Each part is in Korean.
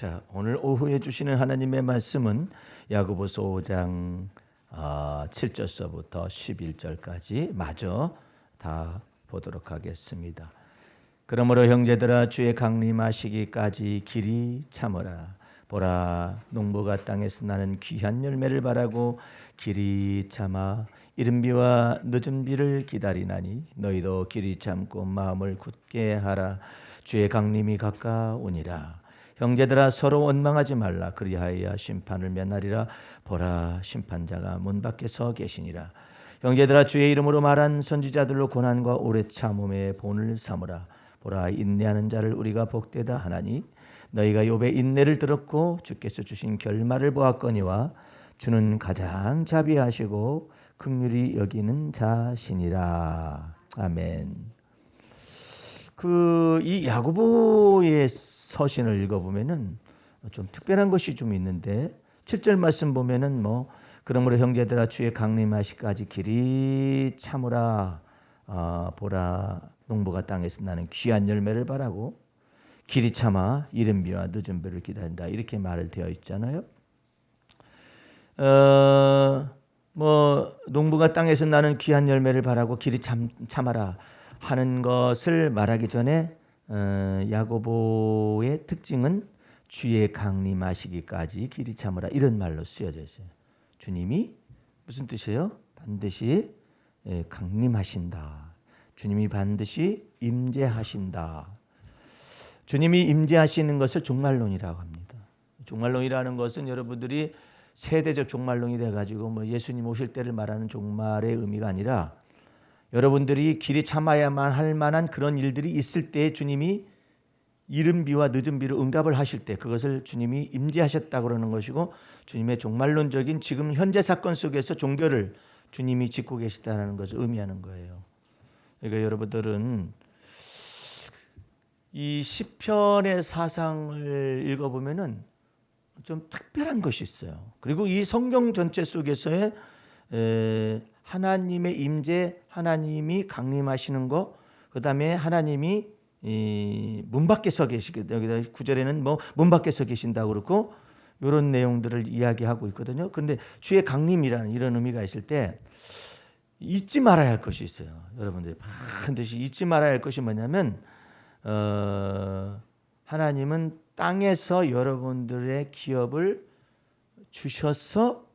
자, 오늘 오후에 주시는 하나님의 말씀은 야고보서 5장 7절서부터 11절까지 마저 다 보도록 하겠습니다. 그러므로 형제들아 주의 강림하시기까지 길이 참으라. 보라, 농부가 땅에서 나는 귀한 열매를 바라고 길이 참아 이른 비와 늦은 비를 기다리나니 너희도 길이 참고 마음을 굳게 하라. 주의 강림이 가까우니라. 형제들아 서로 원망하지 말라. 그리하여 심판을 면하리라. 보라, 심판자가 문 밖에 서 계시니라. 형제들아 주의 이름으로 말한 선지자들로 고난과 오래 참음의 본을 삼으라. 보라, 인내하는 자를 우리가 복되다 하나니 너희가 욥의 인내를 들었고 주께서 주신 결말을 보았거니와 주는 가장 자비하시고 긍휼히 여기는 자시니라. 아멘. 이 야고보의 서신을 읽어보면은 좀 특별한 것이 좀 있는데 7절 말씀 보면은 그러므로 형제들아 주의 강림하시기까지 길이 참으라. 보라, 농부가 땅에서 나는 귀한 열매를 바라고 길이 참아 이른 비와 늦은 비를 기다린다. 이렇게 말을 되어 있잖아요. 농부가 땅에서 나는 귀한 열매를 바라고 길이 참아라 하는 것을 말하기 전에 야고보의 특징은 주의 강림하시기까지 길이 참으라 이런 말로 쓰여져 있어요. 주님이 무슨 뜻이에요? 반드시 강림하신다. 주님이 반드시 임재하신다. 주님이 임재하시는 것을 종말론이라고 합니다. 종말론이라는 것은 여러분들이 세대적 종말론이 돼가지고 예수님 오실 때를 말하는 종말의 의미가 아니라 여러분들이 길이 참아야만 할 만한 그런 일들이 있을 때 주님이 이른 비와 늦은 비로 응답을 하실 때 그것을 주님이 임재하셨다고 그러는 것이고, 주님의 종말론적인 지금 현재 사건 속에서 종교를 주님이 짓고 계시다는 것을 의미하는 거예요. 그러니까 여러분들은 이 시편의 사상을 읽어보면은 좀 특별한 것이 있어요. 그리고 이 성경 전체 속에서의 하나님의 임재, 하나님이 강림하시는 것, 그 다음에 하나님이 문 밖에 서 계시게, 여기다 9절에는 문 밖에 서 계신다고 그렇고 이런 내용들을 이야기하고 있거든요. 그런데 주의 강림이라는 이런 의미가 있을 때 잊지 말아야 할 것이 있어요. 여러분들이 반드시 잊지 말아야 할 것이 뭐냐면 하나님은 땅에서 여러분들의 기업을 주셔서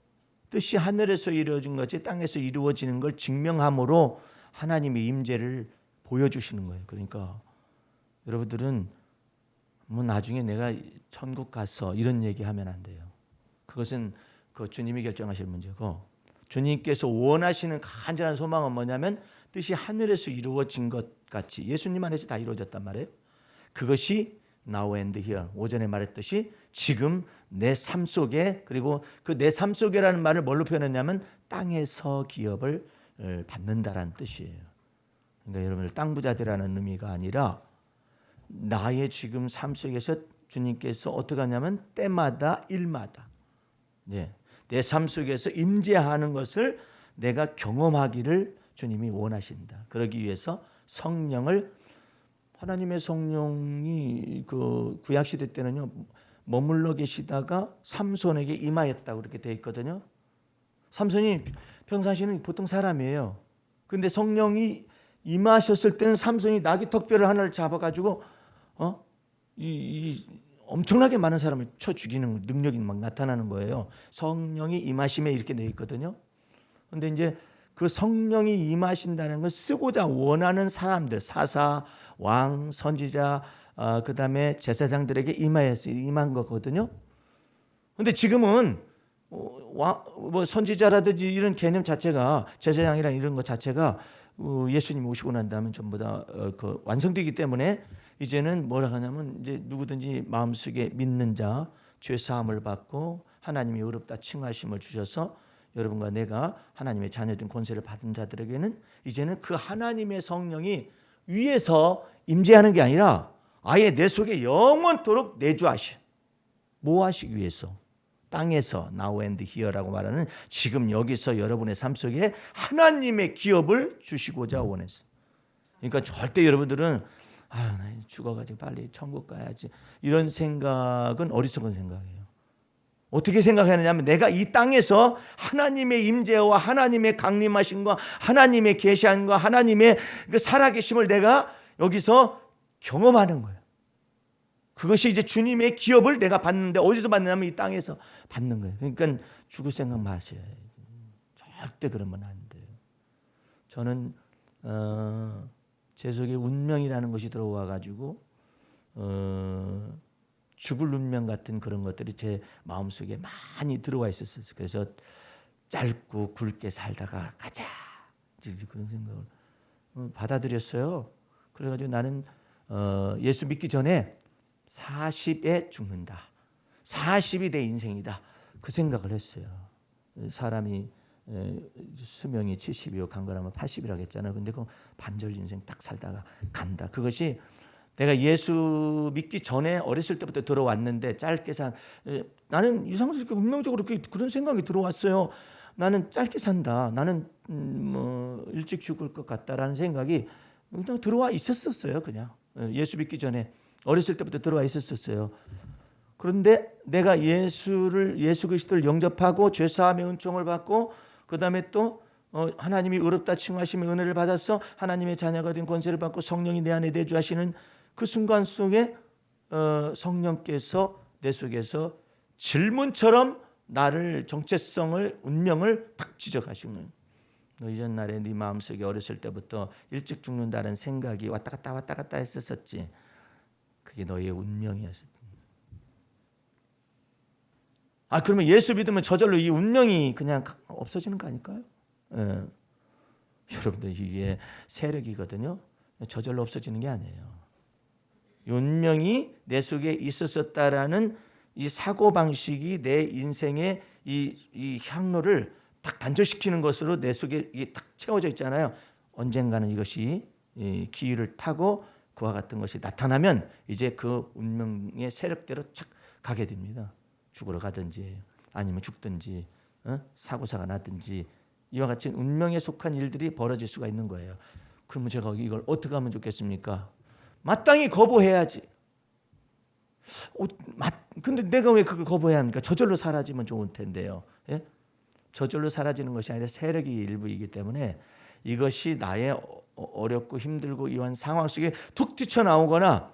뜻이 하늘에서 이루어진 것이 땅에서 이루어지는 걸 증명함으로 하나님의 임재를 보여주시는 거예요. 그러니까 여러분들은 나중에 내가 천국 가서 이런 얘기하면 안 돼요. 그것은 주님이 결정하실 문제고, 주님께서 원하시는 간절한 소망은 뭐냐면 뜻이 하늘에서 이루어진 것 같이 예수님 안에서 다 이루어졌단 말이에요. 그것이 now and here, 오전에 말했듯이 지금 내 삶 속에, 그리고 그 내 삶 속에라는 말을 뭘로 표현했냐면 땅에서 기업을 받는다라는 뜻이에요. 그러니까 여러분들 땅 부자들이라는 의미가 아니라 나의 지금 삶 속에서 주님께서 어떻게 하냐면 때마다 일마다 내 삶 속에서 임재하는 것을 내가 경험하기를 주님이 원하신다. 그러기 위해서 성령을, 하나님의 성령이 구약 시대 때는요 머물러 계시다가 삼손에게 임하였다고 그렇게 되어 있거든요. 삼손이 평상시는 보통 사람이에요. 근데 성령이 임하셨을 때는 삼손이 나귀 턱뼈를 하나를 잡아가지고 엄청나게 많은 사람을 쳐 죽이는 능력이 막 나타나는 거예요. 성령이 임하심에 이렇게 되어 있거든요. 근데 이제 그 성령이 임하신다는 걸 쓰고자 원하는 사람들, 사사, 왕, 선지자, 그 다음에 제사장들에게 임한 거거든요. 근데 지금은 선지자라든지 이런 개념 자체가, 제사장이라는 이런 것 자체가 예수님 오시고 난 다음에 전부 다 완성되기 때문에 이제는 뭐라 하냐면 이제 누구든지 마음속에 믿는 자, 죄 사함을 받고 하나님이 의롭다 칭하심을 주셔서 여러분과 내가 하나님의 자녀된 권세를 받은 자들에게는 이제는 그 하나님의 성령이 위에서 임재하는 게 아니라 아예 내 속에 영원토록 내주하시, 뭐 하시기 위해서? 땅에서 now and here라고 말하는 지금 여기서 여러분의 삶 속에 하나님의 기업을 주시고자 원했어. 그러니까 절대 여러분들은 나 죽어가지고 빨리 천국 가야지. 이런 생각은 어리석은 생각이에요. 어떻게 생각하느냐면 내가 이 땅에서 하나님의 임재와 하나님의 강림하심과 하나님의 계시함과 하나님의 그 살아계심을 내가 여기서 경험하는 거예요. 그것이 이제 주님의 기업을 내가 받는데 어디서 받느냐면 이 땅에서 받는 거예요. 그러니까 죽을 생각 마셔야 해요. 절대 그러면 안 돼요. 저는 제 속에 운명이라는 것이 들어와 가지고 죽을 운명 같은 그런 것들이 제 마음속에 많이 들어와 있었어요. 그래서 짧고 굵게 살다가 가자 그런 생각을 받아들였어요. 그래가지고 나는 예수 믿기 전에 40에 죽는다. 40이 내 인생이다. 그 생각을 했어요. 사람이 수명이 70이요 강건하면 80이라고 했잖아요. 근데 그 반절 인생 딱 살다가 간다. 그것이 내가 예수 믿기 전에 어렸을 때부터 들어왔는데 짧게 나는 이상스럽게 운명적으로 그런 생각이 들어왔어요. 나는 짧게 산다. 나는 뭐 일찍 죽을 것 같다라는 생각이 그냥 들어와 있었어요. 그냥 예수 믿기 전에 어렸을 때부터 들어와 있었어요. 그런데 내가 예수 그리스도를 영접하고 죄사함의 은총을 받고 그 다음에 또 하나님이 의롭다 칭하심의 은혜를 받아서 하나님의 자녀가 된 권세를 받고 성령이 내 안에 내주하시는 그 순간 속에 성령께서 내 속에서 질문처럼 나를 정체성을 운명을 탁 지적하신 거예요. 너 이전날에 네 마음속에 어렸을 때부터 일찍 죽는다는 생각이 왔다 갔다 했었지. 그게 너의 운명이었어. 그러면 예수 믿으면 저절로 이 운명이 그냥 없어지는 거 아닐까요? 예. 여러분들 이게 세력이거든요. 저절로 없어지는 게 아니에요. 운명이 내 속에 있었다라는 이 사고 방식이 내 인생의 이 향로를 딱 단절시키는 것으로 내 속에 이게 딱 채워져 있잖아요. 언젠가는 이것이 기회를 타고 그와 같은 것이 나타나면 이제 그 운명의 세력대로 착 가게 됩니다. 죽으러 가든지 아니면 죽든지 사고사가 나든지 이와 같이 운명에 속한 일들이 벌어질 수가 있는 거예요. 그러면 제가 이걸 어떻게 하면 좋겠습니까? 마땅히 거부해야지. 근데 내가 왜 그걸 거부해야 합니까? 저절로 사라지면 좋을 텐데요. 예? 저절로 사라지는 것이 아니라 세력이 일부이기 때문에 이것이 나의 어렵고 힘들고 이런 상황 속에 툭 튀쳐나오거나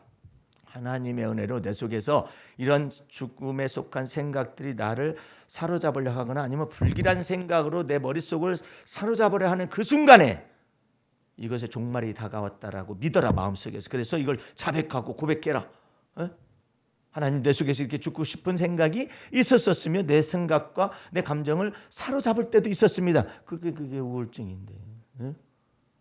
하나님의 은혜로 내 속에서 이런 죽음에 속한 생각들이 나를 사로잡으려 하거나 아니면 불길한 생각으로 내 머릿속을 사로잡으려 하는 그 순간에 이것의 종말이 다가왔다라고 믿어라 마음속에서. 그래서 이걸 자백하고 고백해라. 하나님 내 속에서 이렇게 죽고 싶은 생각이 있었으면 내 생각과 내 감정을 사로잡을 때도 있었습니다. 그게 우울증인데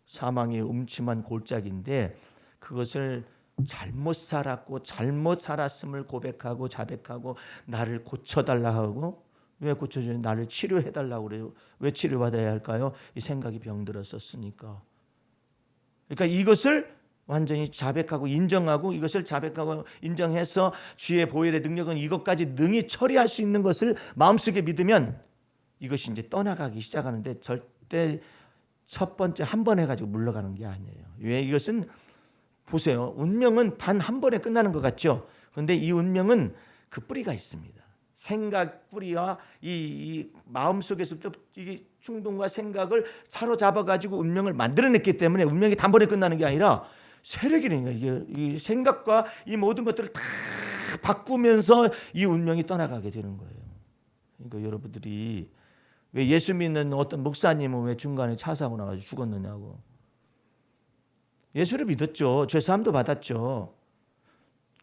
사망의 음침한 골짜기인데 그것을 잘못 살았고 잘못 살았음을 고백하고 자백하고 나를 고쳐달라 하고 왜 고쳐줘요? 나를 치료해달라고 그래요. 왜 치료받아야 할까요? 이 생각이 병들었었으니까. 그러니까 이것을 완전히 자백하고 인정하고 이것을 자백하고 인정해서 주의 보혈의 능력은 이것까지 능히 처리할 수 있는 것을 마음속에 믿으면 이것이 이제 떠나가기 시작하는데 절대 첫 번째 한 번 해가지고 물러가는 게 아니에요. 왜? 이것은 보세요. 운명은 단 한 번에 끝나는 것 같죠. 그런데 이 운명은 그 뿌리가 있습니다. 생각 뿌리와 이 마음 속에서부터 이 충동과 생각을 사로잡아 가지고 운명을 만들어냈기 때문에 운명이 단번에 끝나는 게 아니라 세력이니까 이게 이 생각과 이 모든 것들을 다 바꾸면서 이 운명이 떠나가게 되는 거예요. 그러니까 여러분들이 왜 예수 믿는 어떤 목사님은 왜 중간에 차 사고 나가지고 죽었느냐고. 예수를 믿었죠. 죄사함도 받았죠.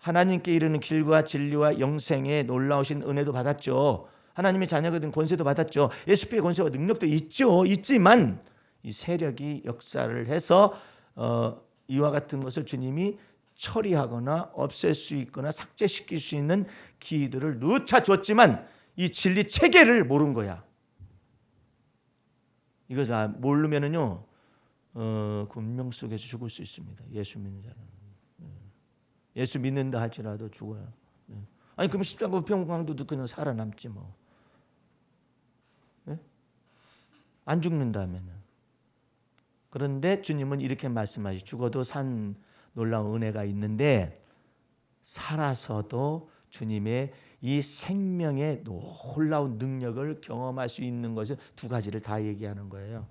하나님께 이르는 길과 진리와 영생의 놀라우신 은혜도 받았죠. 하나님의 자녀가 된 권세도 받았죠. 예수의 권세와 능력도 있죠. 있지만 이 세력이 역사를 해서 이와 같은 것을 주님이 처리하거나 없앨 수 있거나 삭제시킬 수 있는 기회들을 누차 줬지만 이 진리 체계를 모른 거야. 이거 모르면은요, 그 운명 속에서 죽을 수 있습니다. 예수 믿는 자는. 예수 믿는다 할지라도 죽어요. 아니 그럼 십자가 우편강도도 그냥 살아남지 뭐. 안 죽는다면은. 그런데 주님은 이렇게 말씀하시. 죽어도 산 놀라운 은혜가 있는데 살아서도 주님의 이 생명의 놀라운 능력을 경험할 수 있는 것을 두 가지를 다 얘기하는 거예요.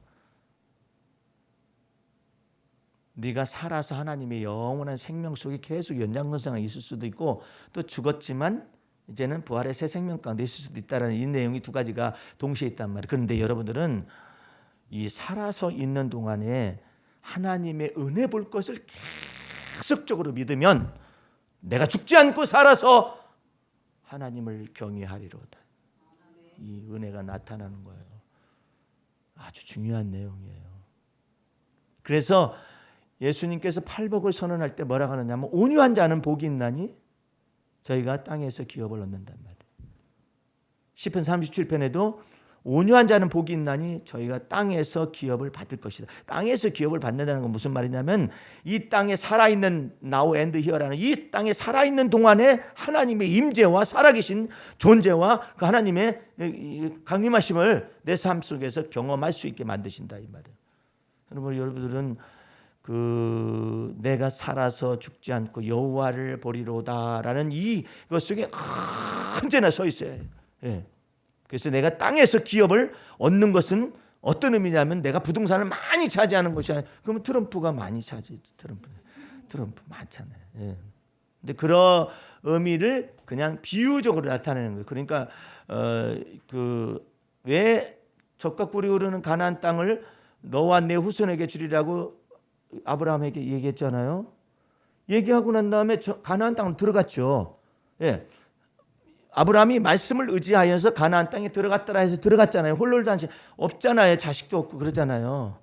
네가 살아서 하나님의 영원한 생명 속에 계속 연장선상에 있을 수도 있고 또 죽었지만 이제는 부활의 새 생명 가운데 있을 수도 있다는 이 내용이 두 가지가 동시에 있단 말이에요. 그런데 여러분들은 이 살아서 있는 동안에 하나님의 은혜 볼 것을 계속적으로 믿으면 내가 죽지 않고 살아서 하나님을 경외하리로다. 이 은혜가 나타나는 거예요. 아주 중요한 내용이에요. 그래서 예수님께서 팔복을 선언할 때 뭐라고 하느냐면 온유한 자는 복이 있나니 저희가 땅에서 기업을 얻는단 말이에요. 시편 37편에도 온유한 자는 복이 있나니 저희가 땅에서 기업을 받을 것이다. 땅에서 기업을 받는다는 건 무슨 말이냐면 이 땅에 살아있는 now and here라는 이 땅에 살아있는 동안에 하나님의 임재와 살아계신 존재와 그 하나님의 강림하심을 내 삶 속에서 경험할 수 있게 만드신다 이 말이에요. 여러분들은 내가 살아서 죽지 않고 여호와를 보리로다라는 이것 속에 언제나 서 있어야 해요. 예. 그래서 내가 땅에서 기업을 얻는 것은 어떤 의미냐면 내가 부동산을 많이 차지하는 것이 아니라 그러면 트럼프가 많이 차지 트럼프 많잖아요. 예. 근데 그런 의미를 그냥 비유적으로 나타내는 거예요. 그러니까 왜 젖과 꿀이 흐르는 가나안 땅을 너와 내 후손에게 주리라고 아브라함에게 얘기했잖아요. 얘기하고 난 다음에 가나안 땅으로 들어갔죠. 예. 아브라함이 말씀을 의지하여서 가나안 땅에 들어갔더라 해서 들어갔잖아요. 홀로 단지 없잖아요. 자식도 없고 그러잖아요.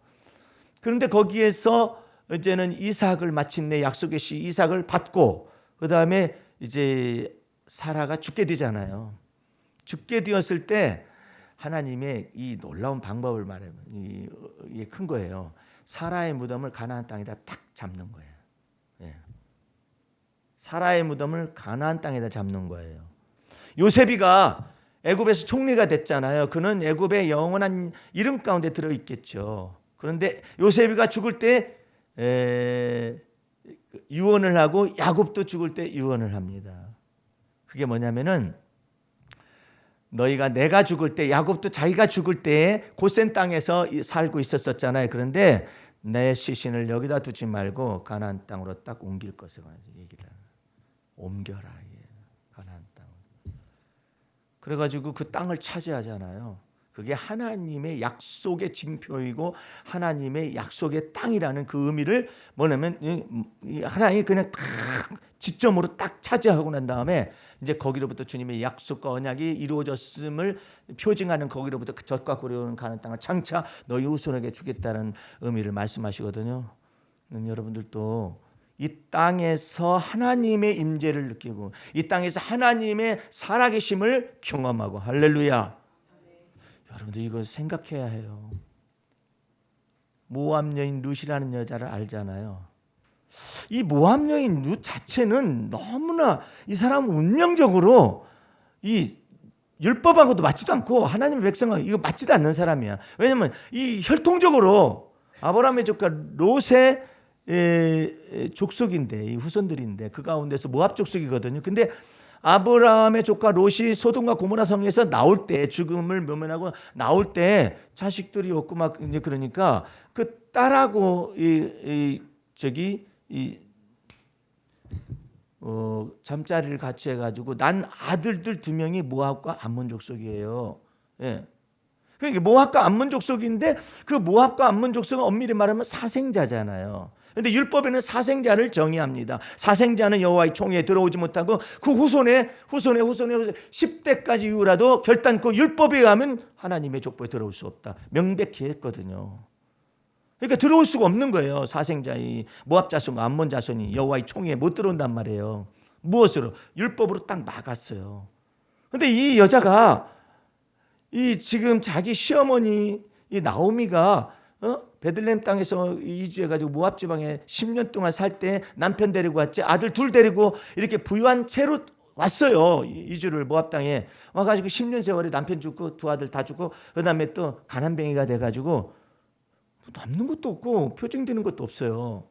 그런데 거기에서 이제는 이삭을 마침내 약속의 시 이삭을 받고 그 다음에 이제 사라가 죽게 되잖아요. 죽게 되었을 때 하나님의 이 놀라운 방법을 말하면 이게 큰 거예요. 사라의 무덤을 가나안 땅에다 딱 잡는 거예요. 예. 사라의 무덤을 가나안 땅에다 잡는 거예요. 요셉이가 애굽에서 총리가 됐잖아요. 그는 애굽의 영원한 이름 가운데 들어 있겠죠. 그런데 요셉이가 죽을 때 유언을 하고 야곱도 죽을 때 유언을 합니다. 그게 뭐냐면은 너희가 내가 죽을 때 야곱도 자기가 죽을 때에 고센 땅에서 살고 있었잖아요. 그런데 내 시신을 여기다 두지 말고 가나안 땅으로 딱 옮길 것을 얘기를 하는 옮겨라. 가나안 땅. 그래가지고 그 땅을 차지하잖아요. 그게 하나님의 약속의 징표이고 하나님의 약속의 땅이라는 그 의미를 뭐냐면 하나님이 그냥 딱 지점으로 딱 차지하고 난 다음에 이제 거기로부터 주님의 약속과 언약이 이루어졌음을 표징하는 거기로부터 젖과 꿀이 흐르는 가나안 땅을 장차 너희 후손에게 주겠다는 의미를 말씀하시거든요. 여러분들도 이 땅에서 하나님의 임재를 느끼고 이 땅에서 하나님의 살아계심을 경험하고 할렐루야. 여러분들 이거 생각해야 해요. 모압 여인 룻이라는 여자를 알잖아요. 이 모압 여인 룻 자체는 너무나 이 사람은 운명적으로 이 율법하고도 맞지도 않고 하나님의 백성과 이거 맞지도 않는 사람이야. 왜냐하면 이 혈통적으로 아브라함의 조카 롯의 족속인데 이 후손들인데 그 가운데서 모압 족속이거든요. 근데 아브라함의 조카 롯이 소돔과 고모라 성에서 나올 때 죽음을 묘면하고 나올 때 자식들이 없고 막 이제 그러니까 그 딸하고 잠자리를 같이 해가지고 난 아들들 2명이 모압과 암몬 족속이에요. 예. 그러니까 모압과 암몬 족속인데 그 모압과 암몬 족속은 엄밀히 말하면 사생자잖아요. 그런데 율법에는 사생자를 정의합니다. 사생자는 여호와의 총회에 들어오지 못하고 그 후손의 10대까지 이후라도 결단코 율법에 의하면 하나님의 족보에 들어올 수 없다. 명백히 했거든요. 그러니까 들어올 수가 없는 거예요. 사생자의 모압 자손과 암몬 자손이 여호와의 총회에 못 들어온단 말이에요. 무엇으로? 율법으로 딱 막았어요. 그런데 이 여자가 이 지금 자기 시어머니 이 나오미가 베들레헴 땅에서 이주해가지고 모압 지방에 10년 동안 살 때 남편 데리고 왔지 아들 2 데리고 이렇게 부유한 채로 왔어요. 이주를 모압 땅에 와가지고 10년 세월에 남편 죽고 2 아들 다 죽고 그 다음에 또 가난뱅이가 돼가지고 남는 것도 없고 표징되는 것도 없어요.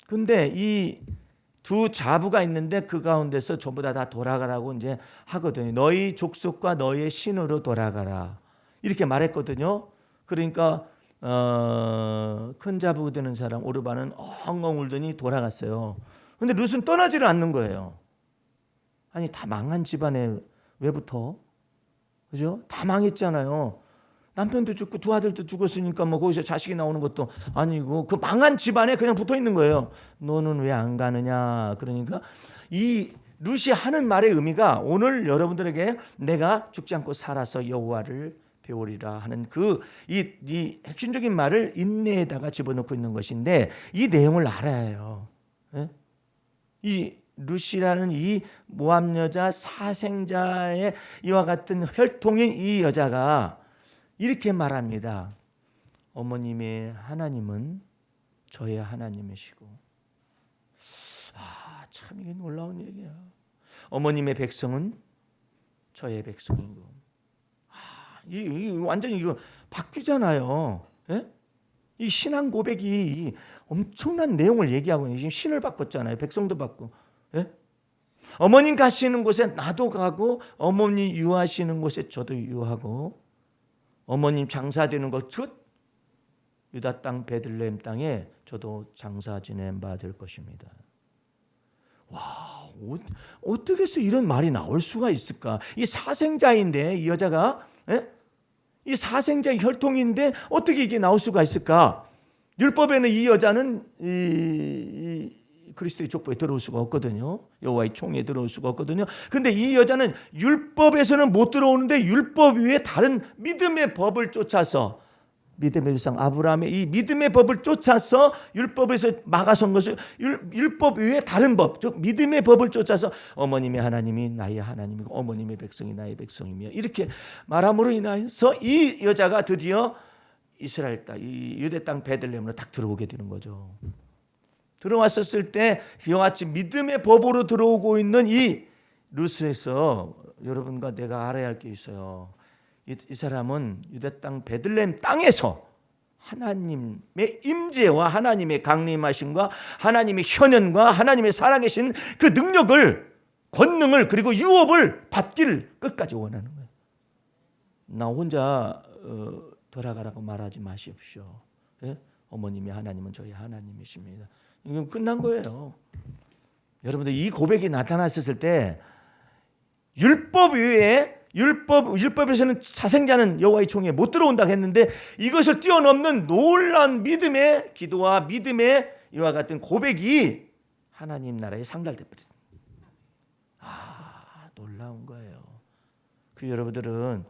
근데 이 두 자부가 있는데 그 가운데서 전부 다 돌아가라고 이제 하거든요. 너희 족속과 너희의 신으로 돌아가라. 이렇게 말했거든요. 그러니까 큰 자부 되는 사람 오르바는 엉엉 울더니 돌아갔어요. 근데 룻은 떠나지를 않는 거예요. 아니 다 망한 집안에 왜 붙어? 그죠? 다 망했잖아요. 남편도 죽고 두 아들도 죽었으니까 뭐 거기서 자식이 나오는 것도 아니고 그 망한 집안에 그냥 붙어 있는 거예요. 너는 왜 안 가느냐? 그러니까 이 룻이 하는 말의 의미가 오늘 여러분들에게 내가 죽지 않고 살아서 여호와를 배우리라 하는 이 핵심적인 말을 인내에다가 집어넣고 있는 것인데 이 내용을 알아야 해요. 예? 이 룻이라는 이 모압 여자 사생자의 이와 같은 혈통인 이 여자가 이렇게 말합니다. 어머님의 하나님은 저의 하나님이시고, 참 이게 놀라운 얘기야. 어머님의 백성은 저의 백성이고, 이 완전히 이거 바뀌잖아요. 예? 이 신앙 고백이 엄청난 내용을 얘기하고 있는 지금 신을 바꿨잖아요. 백성도 바꾸고. 예? 어머님 가시는 곳에 나도 가고, 어머님 유하시는 곳에 저도 유하고, 어머님 장사되는 곳 즉 유다 땅 베들레헴 땅에 저도 장사 지낸 바 될 것입니다. 와, 어떻게 해서 이런 말이 나올 수가 있을까? 이 사생자인데 이 여자가 이 사생자의 혈통인데 어떻게 이게 나올 수가 있을까? 율법에는 이 여자는 이 그리스도의 족보에 들어올 수가 없거든요. 여호와의 총에 들어올 수가 없거든요. 근데 이 여자는 율법에서는 못 들어오는데 율법 위에 다른 믿음의 법을 쫓아서 믿음의 조상 아브라함의 이 믿음의 법을 쫓아서 율법에서 막아선 것을 율법 위에 다른 법, 즉 믿음의 법을 쫓아서 어머님의 하나님이 나의 하나님이고 어머님의 백성이 나의 백성이며 이렇게 말함으로 인하여서 이 여자가 드디어 이스라엘 땅, 이 유대 땅 베들레헴으로 딱 들어오게 되는 거죠. 들어왔었을 때 이와 같이 믿음의 법으로 들어오고 있는 이 룻에서 여러분과 내가 알아야 할 게 있어요. 이 사람은 유대 땅 베들레헴 땅에서 하나님의 임재와 하나님의 강림하심과 하나님의 현현과 하나님의 살아계신 그 능력을 권능을 그리고 유업을 받기를 끝까지 원하는 거예요. 나 혼자 돌아가라고 말하지 마십시오. 예? 어머님이 하나님은 저희 하나님이십니다. 이건 끝난 거예요. 여러분들 이 고백이 나타났을 때 율법 위에 율법에서는 사생자는 여호와의 총에 못 들어온다고 했는데 이것을 뛰어넘는 놀라운 믿음의 기도와 믿음의 이와 같은 고백이 하나님 나라에 상달돼 버립니다. 놀라운 거예요. 그 여러분들은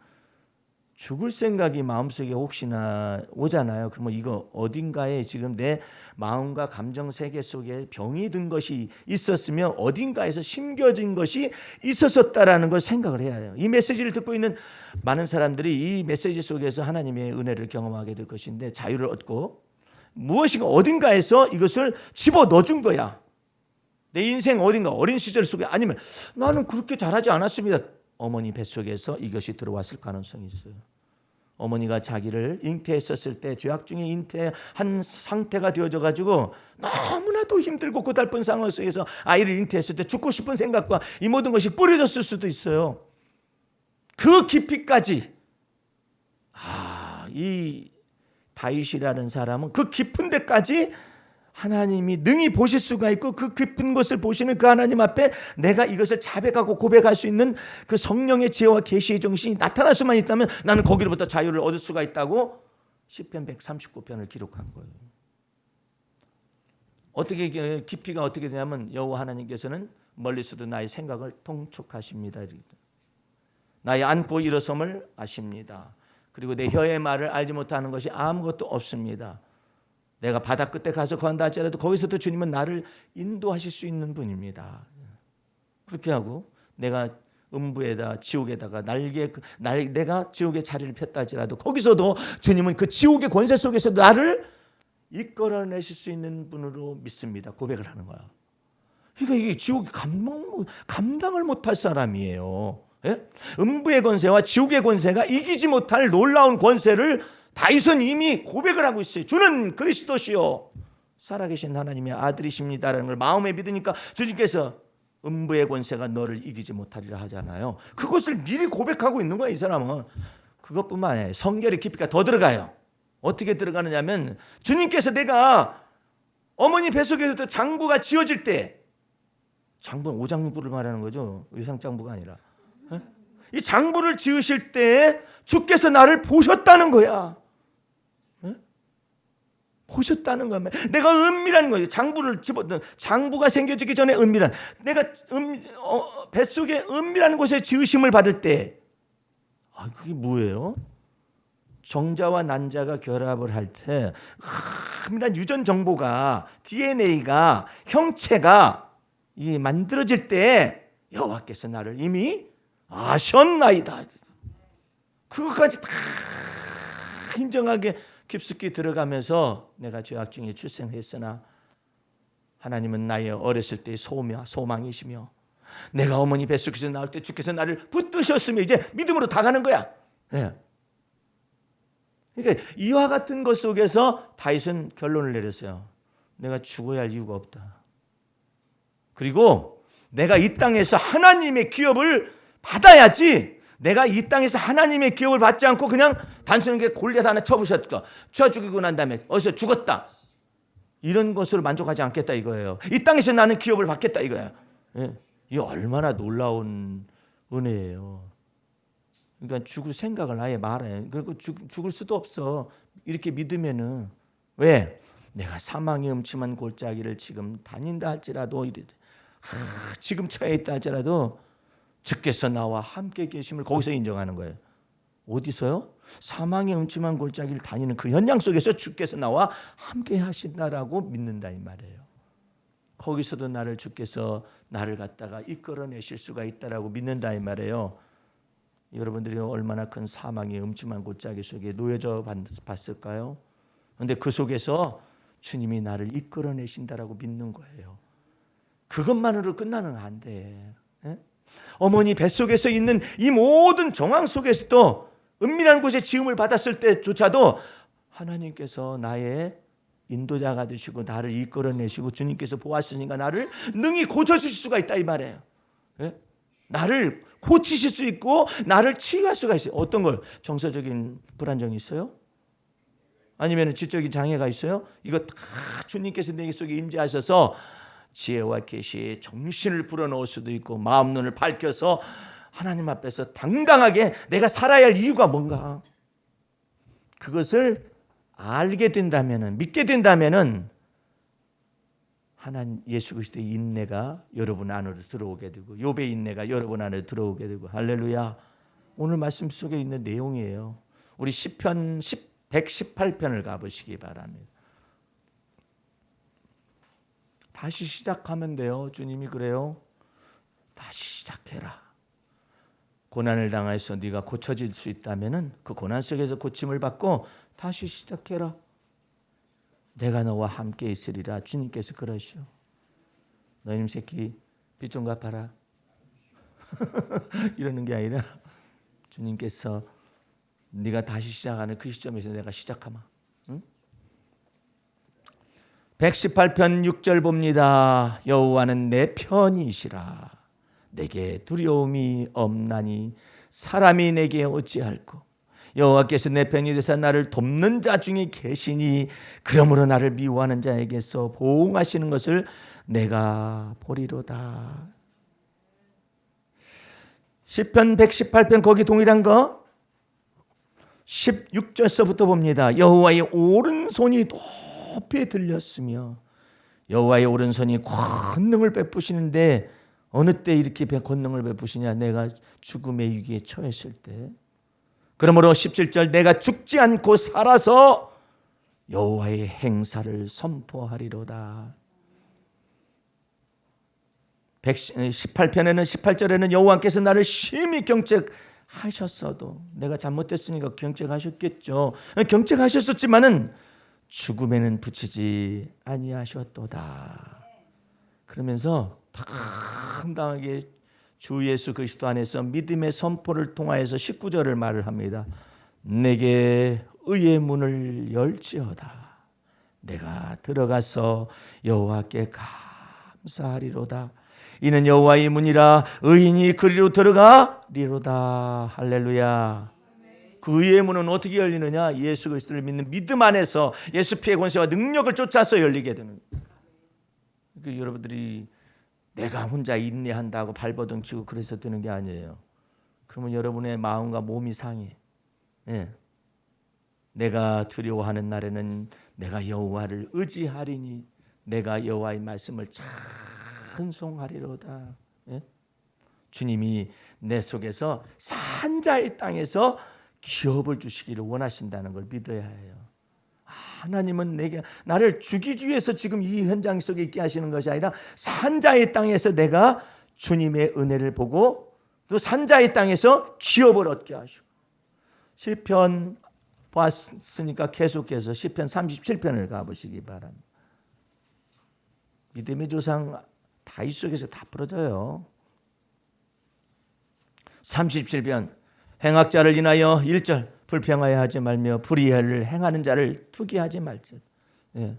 죽을 생각이 마음속에 혹시나 오잖아요. 그러면 이거 어딘가에 지금 내 마음과 감정 세계 속에 병이 든 것이 있었으면 어딘가에서 심겨진 것이 있었다라는 걸 생각을 해야 해요. 이 메시지를 듣고 있는 많은 사람들이 이 메시지 속에서 하나님의 은혜를 경험하게 될 것인데 자유를 얻고 무엇인가 어딘가에서 이것을 집어 넣어준 거야. 내 인생 어딘가 어린 시절 속에 아니면 나는 그렇게 잘하지 않았습니다. 어머니 뱃속에서 이것이 들어왔을 가능성이 있어요. 어머니가 자기를 잉태했었을 때 죄악 중에 잉태한 상태가 되어져 가지고 너무나도 힘들고 고달픈 상황 속에서 아이를 잉태했을 때 죽고 싶은 생각과 이 모든 것이 뿌려졌을 수도 있어요. 그 깊이까지 이 다윗이라는 사람은 그 깊은 데까지 하나님이 능히 보실 수가 있고 그 깊은 것을 보시는 그 하나님 앞에 내가 이것을 자백하고 고백할 수 있는 그 성령의 지혜와 계시의 정신이 나타날 수만 있다면 나는 거기로부터 자유를 얻을 수가 있다고 시편 139편을 기록한 거예요. 어떻게 깊이가 어떻게 되냐면 여호와 하나님께서는 멀리서도 나의 생각을 통촉하십니다. 나의 안고 일어섬을 아십니다. 그리고 내 혀의 말을 알지 못하는 것이 아무것도 없습니다. 내가 바다 끝에 가서 거한다 할지라도 거기서도 주님은 나를 인도하실 수 있는 분입니다. 그렇게 하고 내가 음부에다 지옥에다가 내가 지옥의 자리를 폈다 할지라도 거기서도 주님은 그 지옥의 권세 속에서 나를 이끌어내실 수 있는 분으로 믿습니다. 고백을 하는 거야. 그러니까 이게 지옥이 감당을 못할 사람이에요. 예? 음부의 권세와 지옥의 권세가 이기지 못할 놀라운 권세를 다윗은 이미 고백을 하고 있어요. 주는 그리스도시요 살아계신 하나님의 아들이십니다라는 걸 마음에 믿으니까 주님께서 음부의 권세가 너를 이기지 못하리라 하잖아요. 그것을 미리 고백하고 있는 거야, 이 사람은. 그것뿐만 아니라 성결의 깊이가 더 들어가요. 어떻게 들어가느냐면 주님께서 내가 어머니 뱃속에서 장부가 지어질 때, 장부는 오장부를 말하는 거죠. 의상장부가 아니라. 이 장부를 지으실 때 주께서 나를 보셨다는 거야. 보셨다는 거야. 내가 은밀한 거예요. 장부를 집어넣은 장부가 생겨지기 전에 은밀한, 내가 뱃속에 은밀한 곳에 지으심을 받을 때, 그게 뭐예요? 정자와 난자가 결합을 할 때 은밀한 유전 정보가, DNA가, 형체가 이 만들어질 때 여호와께서 나를 이미 아셨나이다. 그것까지 다 인정하게 깊숙이 들어가면서 내가 죄악 중에 출생했으나 하나님은 나의 어렸을 때의 소망이시며 내가 어머니 뱃속에서 나올 때 주께서 나를 붙드셨으며 이제 믿음으로 다가는 거야. 네. 그러니까 이와 같은 것 속에서 다윗은 결론을 내렸어요. 내가 죽어야 할 이유가 없다. 그리고 내가 이 땅에서 하나님의 기업을 받아야지, 내가 이 땅에서 하나님의 기업을 받지 않고 그냥 단순하게 골리앗 하나 쳐부셨고 쳐 죽이고 난 다음에 어디서 죽었다, 이런 것으로 만족하지 않겠다 이거예요. 이 땅에서 나는 기업을 받겠다 이거예요. 예. 이게 얼마나 놀라운 은혜예요. 그러니까 죽을 생각을 아예 말해. 그리고 죽을 수도 없어. 이렇게 믿으면은. 왜? 내가 사망의 음침한 골짜기를 지금 다닌다 할지라도, 지금 처해 있다 할지라도 주께서 나와 함께 계심을 거기서 인정하는 거예요. 어디서요? 사망의 음침한 골짜기를 다니는 그 현장 속에서 주께서 나와 함께 하신다라고 믿는다 이 말이에요. 거기서도 주께서 나를 갖다가 이끌어내실 수가 있다라고 믿는다 이 말이에요. 여러분들이 얼마나 큰 사망의 음침한 골짜기 속에 놓여져 봤을까요? 그런데 그 속에서 주님이 나를 이끌어내신다라고 믿는 거예요. 그것만으로 끝나는 안 돼. 예? 어머니 뱃속에서 있는 이 모든 정황 속에서도 은밀한 곳에 지음을 받았을 때조차도 하나님께서 나의 인도자가 되시고 나를 이끌어내시고 주님께서 보았으니까 나를 능히 고쳐주실 수가 있다 이 말이에요. 예? 나를 고치실 수 있고 나를 치유할 수가 있어요. 어떤 걸? 정서적인 불안정이 있어요? 아니면 지적인 장애가 있어요? 이거 다 주님께서 내 속에 임재하셔서 지혜와 계시에 정신을 불어넣을 수도 있고 마음 눈을 밝혀서 하나님 앞에서 당당하게 내가 살아야 할 이유가 뭔가, 그것을 알게 된다면은, 믿게 된다면은 하나님 예수 그리스도의 인내가 여러분 안으로 들어오게 되고 욥의 인내가 여러분 안에 들어오게 되고. 할렐루야. 오늘 말씀 속에 있는 내용이에요. 우리 시편 118편을 가보시기 바랍니다. 다시 시작하면 돼요. 주님이 그래요. 다시 시작해라. 고난을 당해서 네가 고쳐질 수 있다면은 그 고난 속에서 고침을 받고 다시 시작해라. 내가 너와 함께 있으리라. 주님께서 그러시오. 너희 새끼 빚 좀 갚아라. 이러는 게 아니라 주님께서 네가 다시 시작하는 그 시점에서 내가 시작하마. 응? 118편 6절 봅니다. 여호와는 내 편이시라. 내게 두려움이 없나니 사람이 내게 어찌할꼬. 여호와께서 내 편이 되사 나를 돕는 자 중에 계시니 그러므로 나를 미워하는 자에게서 보응하시는 것을 내가 보리로다. 시편 118편 거기 동일한 거 16절서부터 봅니다. 여호와의 오른손이 높이 들렸으며 여호와의 오른손이 권능을 베푸시는데 어느 때 이렇게 권능을 베푸시냐? 내가 죽음의 위기에 처했을 때. 그러므로 17절 내가 죽지 않고 살아서 여호와의 행사를 선포하리로다. 18편에는 18절에는 여호와께서 나를 심히 경책하셨어도, 내가 잘못됐으니까 경책하셨겠죠. 경책하셨었지만은 죽음에는 붙이지 아니하셨도다. 그러면서 당당하게 주 예수 그리스도 안에서 믿음의 선포를 통하여서 19절을 말을 합니다. 내게 의의 문을 열지어다. 내가 들어가서 여호와께 감사하리로다. 이는 여호와의 문이라 의인이 그리로 들어가리로다. 할렐루야. 그 의의 문은 어떻게 열리느냐? 예수 그리스도를 믿는 믿음 안에서 예수 피의 권세와 능력을 쫓아서 열리게 되는. 여러분들이 내가 혼자 인내한다고 발버둥 치고 그래서 되는 게 아니에요. 그러면 여러분의 마음과 몸이 상해. 예. 내가 두려워하는 날에는 내가 여호와를 의지하리니 내가 여호와의 말씀을 찬송하리로다. 예? 주님이 내 속에서 산자의 땅에서 기업을 주시기를 원하신다는 걸 믿어야 해요. 하나님은 내게 나를 죽이기 위해서 지금 이 현장 속에 있게 하시는 것이 아니라 산자의 땅에서 내가 주님의 은혜를 보고 또 산자의 땅에서 기업을 얻게 하시고. 시편 봤으니까 계속해서 시편 37편을 가보시기 바랍니다. 믿음의 조상 다윗 속에서 다 풀어져요. 37편 행악자를 인하여 1절 불평하여 하지 말며 불의를 행하는 자를 투기하지 말지어다. 예.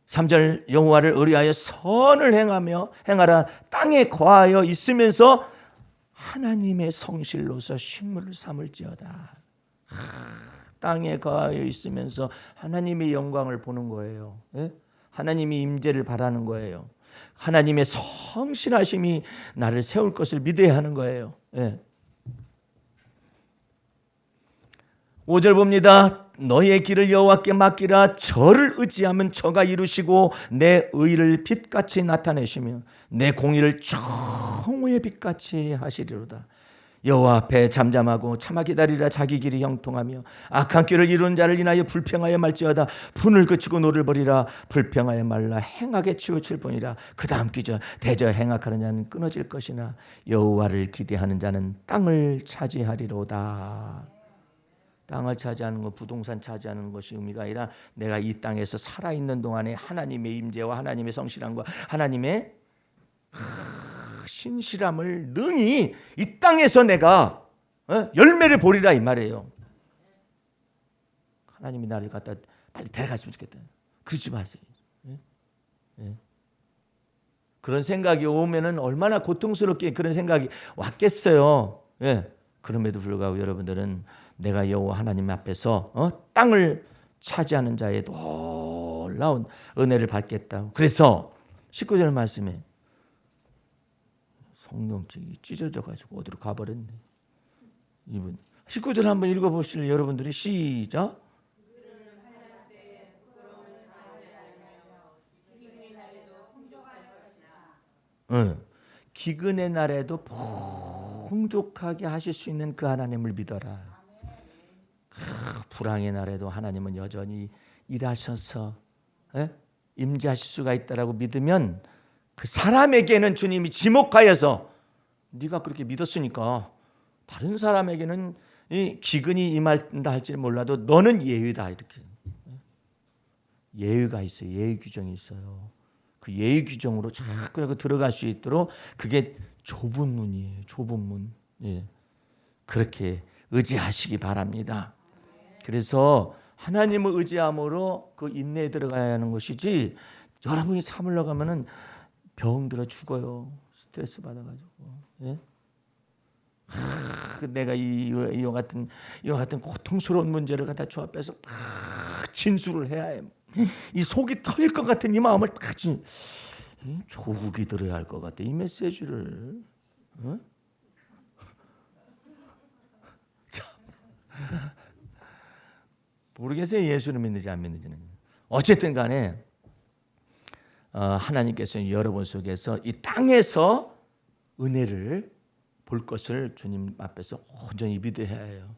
3절 여호와를 의뢰하여 선을 행하라. 땅에 거하여 있으면서 하나님의 성실로서 식물을 삼을지어다. 땅에 거하여 있으면서 하나님의 영광을 보는 거예요. 예? 하나님의 임재를 바라는 거예요. 하나님의 성실하심이 나를 세울 것을 믿어야 하는 거예요. 예. 5절 봅니다. 너의 길을 여호와께 맡기라. 저를 의지하면 저가 이루시고 내 의를 빛같이 나타내시며 내 공의를 정오의 빛같이 하시리로다. 여호와 앞에 잠잠하고 참아 기다리라. 자기 길이 형통하며 악한 길을 이루는 자를 인하여 불평하여 말지어다. 분을 그치고 노를 버리라. 불평하여 말라. 행악에 치우칠 뿐이라. 그 다음 기절 대저 행악하는 자는 끊어질 것이나 여호와를 기대하는 자는 땅을 차지하리로다. 땅을 차지하는 것, 부동산 차지하는 것이 의미가 아니라 내가 이 땅에서 살아있는 동안에 하나님의 임재와 하나님의 성실함과 하나님의 신실함을 능히 이 땅에서 내가 열매를 보리라 이 말이에요. 하나님이 나를 갖다 빨리 데려갔으면 좋겠다. 그러지 마세요. 그런 생각이 오면은 얼마나 고통스럽게 그런 생각이 왔겠어요. 그럼에도 불구하고 여러분들은 내가 여호와 하나님 앞에서 땅을 차지하는 자의 놀라운 은혜를 받겠다. 그래서 19절 말씀에 성경책이 찢어져 가지고 어디로 가버렸네. 이분 19절 한번 읽어보실래요? 여러분들이 시작. 기근의 날에도 풍족하게 하실 수 있는 그 하나님을 믿어라. 불황의 날에도 하나님은 여전히 일하셔서 임재하실 수가 있다라고 믿으면 그 사람에게는 주님이 지목하여서 네가 그렇게 믿었으니까 다른 사람에게는 이 기근이 임한다 할지 몰라도 너는 예외다. 이렇게 예외가 있어요. 예외 규정이 있어요. 그 예외 규정으로 자꾸 들어갈 수 있도록 그게 좁은 문이에요. 좁은 문. 그렇게 의지하시기 바랍니다. 그래서 하나님을 의지함으로 그 인내에 들어가야 하는 것이지 여러분이 참으려고 하면은 병 들어 죽어요. 스트레스 받아가지고. 내가 이와 같은 고통스러운 문제를 갖다 주 앞에서 진술을 해야 해요. 이 속이 터질 것 같은 이 마음을 조국이 들어야 할 것 같아. 이 메시지를. 모르겠어요. 예수를 믿는지 안 믿는지는. 어쨌든 간에 하나님께서는 여러분 속에서 이 땅에서 은혜를 볼 것을 주님 앞에서 온전히 믿어야 해요.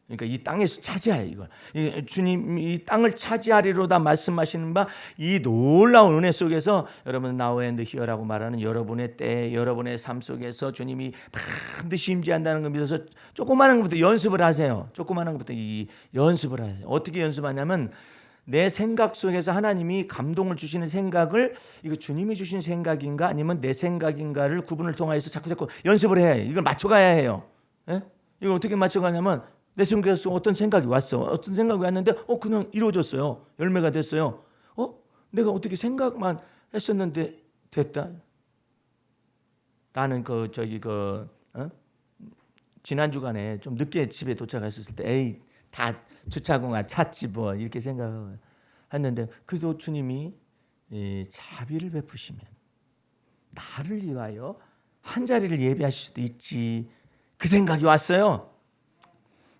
그러니까 이 땅에서 차지해요. 이걸. 주님이 이 땅을 차지하리로다 말씀하시는 바 이 놀라운 은혜 속에서 여러분 Now and Here라고 말하는 여러분의 때, 여러분의 삶 속에서 주님이 반드시 임재한다는 걸 믿어서 조그마한 것부터 연습을 하세요. 조그마한 것부터 연습을 하세요. 어떻게 연습하냐면 내 생각 속에서 하나님이 감동을 주시는 생각을 이거 주님이 주신 생각인가 아니면 내 생각인가를 구분을 통해서 자꾸 연습을 해야 해요. 이걸 맞춰가야 해요. 이걸 어떻게 맞춰가냐면 내 속에서 어떤 생각이 왔어. 어떤 생각이 왔는데 그냥 이루어졌어요. 열매가 됐어요. 내가 어떻게 생각만 했었는데 됐다. 나는 지난 주간에 좀 늦게 집에 도착했을 때 에이 다 주차공간 찾지 뭐 이렇게 생각했는데 그래도 주님이 자비를 베푸시면 나를 위하여 한 자리를 예비하실 수도 있지. 그 생각이 왔어요.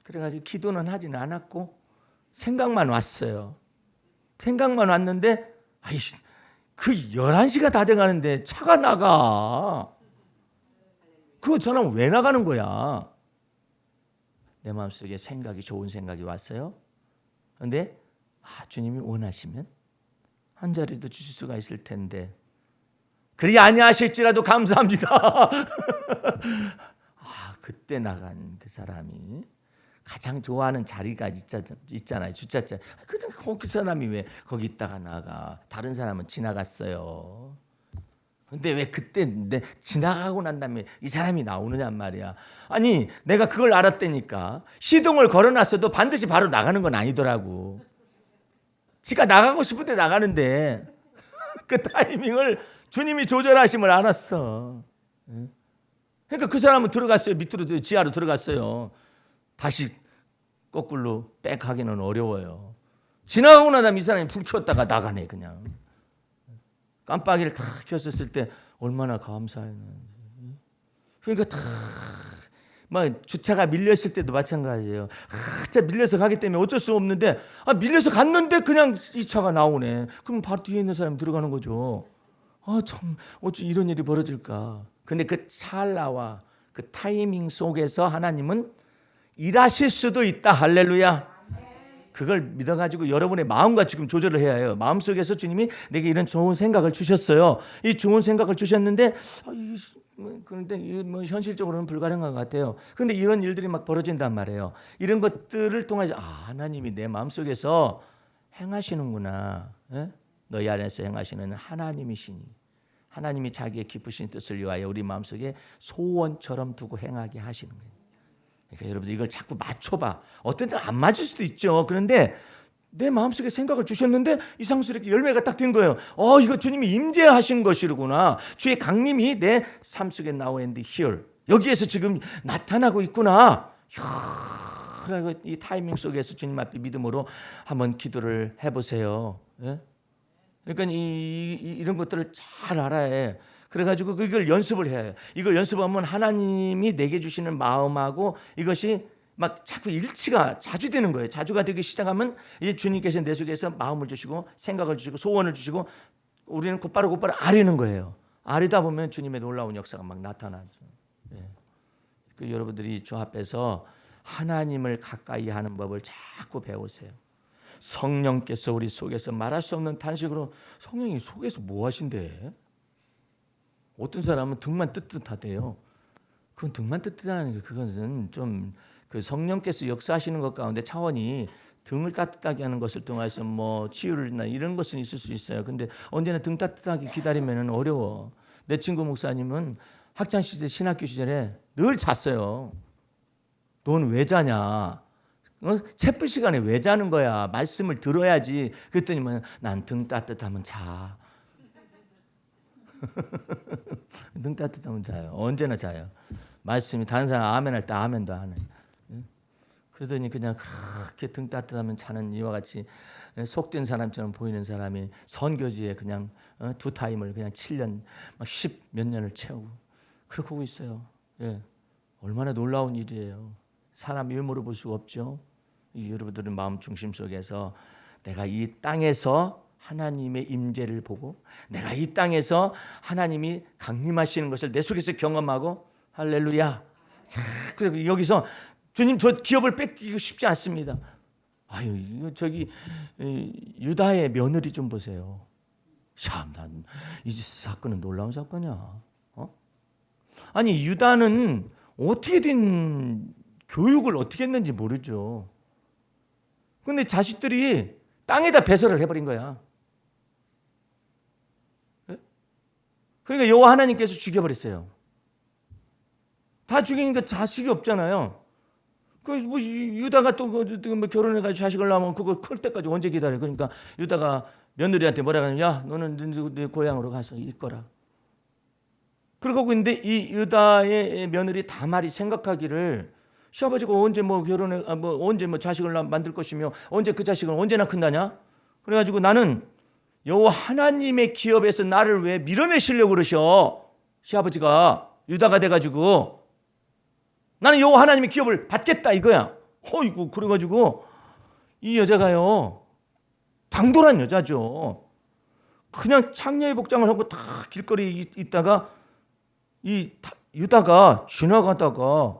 그래가지고 기도는 하지는 않았고 생각만 왔어요. 생각만 왔는데 그 11시가 다 돼가는데 차가 나가. 그 사람은 왜 나가는 거야? 내 마음속에 좋은 생각이 왔어요. 그런데 주님이 원하시면 한 자리도 주실 수가 있을 텐데 그리 아니하실지라도 감사합니다. 그때 나간 그 사람이 가장 좋아하는 자리가 있잖아요. 주차장. 그 사람이 왜 거기 있다가 나가? 다른 사람은 지나갔어요. 근데 왜 그때 지나가고 난 다음에 이 사람이 나오느냐 말이야. 아니 내가 그걸 알았다니까. 시동을 걸어놨어도 반드시 바로 나가는 건 아니더라고. 지가 나가고 싶을 때 나가는데 그 타이밍을 주님이 조절하심을 알았어. 그러니까 그 사람은 들어갔어요. 밑으로 지하로 들어갔어요. 다시 거꾸로 백 하기는 어려워요. 지나가고 나면 이 사람이 불 켰다가 나가네 그냥. 깜빡이를 탁 켰었을 때 얼마나 감사했는지. 그러니까 막 주차가 밀렸을 때도 마찬가지예요. 진짜 밀려서 가기 때문에 어쩔 수 없는데 밀려서 갔는데 그냥 이 차가 나오네. 그럼 바로 뒤에 있는 사람이 들어가는 거죠. 참 어찌 이런 일이 벌어질까. 근데 그 찰나와 그 타이밍 속에서 하나님은 일하실 수도 있다. 할렐루야. 그걸 믿어가지고 여러분의 마음과 지금 조절을 해야 해요. 마음속에서 주님이 내게 이런 좋은 생각을 주셨어요. 이 좋은 생각을 주셨는데 그런데 현실적으로는 불가능한 것 같아요. 그런데 이런 일들이 막 벌어진단 말이에요. 이런 것들을 통해서 하나님이 내 마음속에서 행하시는구나. 너희 안에서 행하시는 하나님이시니 하나님이 자기의 기쁘신 뜻을 위하여 우리 마음속에 소원처럼 두고 행하게 하시는 거예요. 그러니까 여러분들 이걸 자꾸 맞춰봐. 어떤 때는 안 맞을 수도 있죠. 그런데 내 마음속에 생각을 주셨는데 이상스럽게 열매가 딱 된 거예요. 이거 주님이 임재하신 것이구나. 주의 강림이 내 삶 속에 now and here. 여기에서 지금 나타나고 있구나. 그리고 이 타이밍 속에서 주님 앞에 믿음으로 한번 기도를 해보세요. 그러니까 이런 것들을 잘 알아야 해. 그래가지고 이걸 연습을 해야 해요. 이걸 연습하면 하나님이 내게 주시는 마음하고 이것이 막 자꾸 일치가 자주 되는 거예요. 자주가 되기 시작하면 이제 주님께서 내 속에서 마음을 주시고 생각을 주시고 소원을 주시고 우리는 곧바로 아뢰는 거예요. 아뢰다 보면 주님의 놀라운 역사가 막 나타나죠. 그 여러분들이 주 앞에서 하나님을 가까이 하는 법을 자꾸 배우세요. 성령께서 우리 속에서 말할 수 없는 탄식으로 성령이 속에서 뭐 하신대? 어떤 사람은 등만 뜨뜻하대요. 그건 등만 뜨뜻하는 게 그것은 좀 그 성령께서 역사하시는 것 가운데 차원이 등을 따뜻하게 하는 것을 통해서 뭐 치유나 이런 것은 있을 수 있어요. 근데 언제나 등 따뜻하게 기다리면 어려워. 내 친구 목사님은 학창 시절 신학교 시절에 늘 잤어요. 넌 왜 자냐? 채플 시간에 왜 자는 거야? 말씀을 들어야지. 그랬더니 난 등 따뜻하면 자. 등 따뜻하면 자요. 언제나 자요. 말씀이 다른 사람 아멘 할 때 아멘도 안 해. 그러더니 그냥 그렇게 등 따뜻하면 자는 이와 같이 속된 사람처럼 보이는 사람이 선교지에 그냥 두 타임을 그냥 7년 막 10 몇 년을 채우고 그렇게 하고 있어요. 얼마나 놀라운 일이에요. 사람 일모로 볼 수가 없죠. 여러분들은 마음 중심 속에서 내가 이 땅에서 하나님의 임재를 보고 내가 이 땅에서 하나님이 강림하시는 것을 내 속에서 경험하고 할렐루야. 그리고 여기서 주님 저 기업을 뺏기고 싶지 않습니다. 이거 유다의 며느리 좀 보세요. 참, 난 이 사건은 놀라운 사건이야. 아니 유다는 어떻게든 교육을 어떻게 했는지 모르죠. 근데 자식들이 땅에다 배설을 해버린 거야. 그러니까 여호와 하나님께서 죽여버렸어요. 다 죽이니까 자식이 없잖아요. 뭐 유다가 또 뭐 결혼해가지고 자식을 낳으면 그거 클 때까지 언제 기다려? 그러니까 유다가 며느리한테 뭐라 하냐? 야, 너는 네 고향으로 가서 있거라. 그러고 있는데 이 유다의 며느리 다말이 생각하기를 시아버지가 언제 뭐 결혼해 뭐 언제 뭐 자식을 만들 것이며 언제 그 자식은 언제 낳겠다냐? 그래가지고 나는 여호와 하나님의 기업에서 나를 왜 밀어내시려고 그러셔? 시아버지가 유다가 돼가지고 나는 여호와 하나님의 기업을 받겠다 이거야. 어이구 그래가지고 이 여자가요 당돌한 여자죠. 그냥 창녀의 복장을 하고 다 길거리 있다가 이 유다가 지나가다가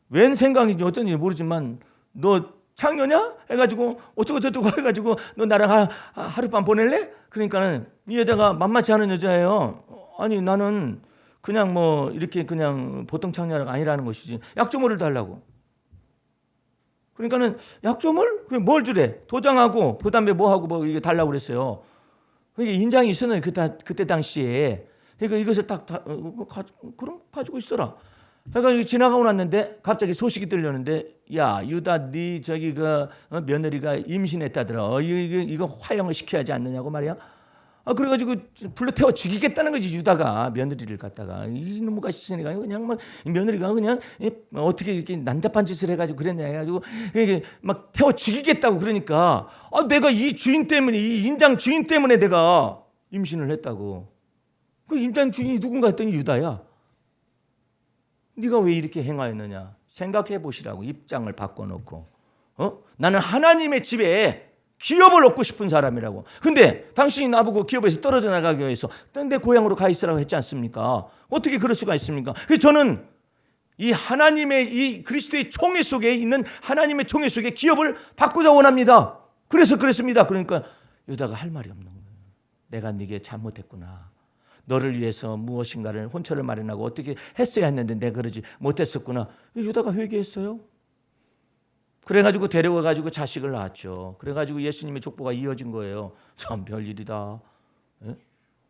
웬 생각인지 어쩐지 모르지만 너 창녀냐? 해가지고 어쩌고 저쩌고 해가지고 너 나랑 하룻밤 보낼래? 그러니까는 이 여자가 만만치 않은 여자예요. 아니 나는 그냥 뭐 이렇게 그냥 보통 창녀가 아니라는 것이지 약조물을 달라고. 그러니까는 약조물? 그게 뭘 주래? 도장하고 그다음에 뭐하고 뭐 이게 달라고 그랬어요. 이게 인장이 있었는데 그때 당시에 그러니까 이것을 딱 그럼 가지고 있어라. 그러니까 지나가고 났는데 갑자기 소식이 들렸는데 야 유다 네 저기 그 며느리가 임신했다더라. 이거 화형을 시켜야 하지 않느냐고 말이야. 그래가지고 불러 태워 죽이겠다는 거지 유다가 며느리를 갖다가 이놈의 시신이가 그냥 막 며느리가 그냥 어떻게 이렇게 난잡한 짓을 해가지고 그랬냐 해가지고 이게 막 태워 죽이겠다고 그러니까 내가 이 주인 때문에 이 인장 주인 때문에 내가 임신을 했다고. 그 인장 주인이 누군가 했더니 유다야. 네가 왜 이렇게 행하였느냐 생각해 보시라고 입장을 바꿔놓고 나는 하나님의 집에 기업을 얻고 싶은 사람이라고. 근데 당신이 나보고 기업에서 떨어져 나가기 위해서 내 고향으로 가 있으라고 했지 않습니까? 어떻게 그럴 수가 있습니까? 그래서 저는 이 하나님의 이 그리스도의 총회 속에 있는 하나님의 총회 속에 기업을 받고자 원합니다. 그래서 그랬습니다. 그러니까 유다가 할 말이 없는 거예요. 내가 네게 잘못했구나. 너를 위해서 무엇인가를 혼처를 마련하고 어떻게 했어야 했는데 내가 그러지 못했었구나. 유다가 회개했어요. 그래가지고 데려가가지고 자식을 낳았죠. 그래가지고 예수님의 족보가 이어진 거예요. 참 별일이다. 예?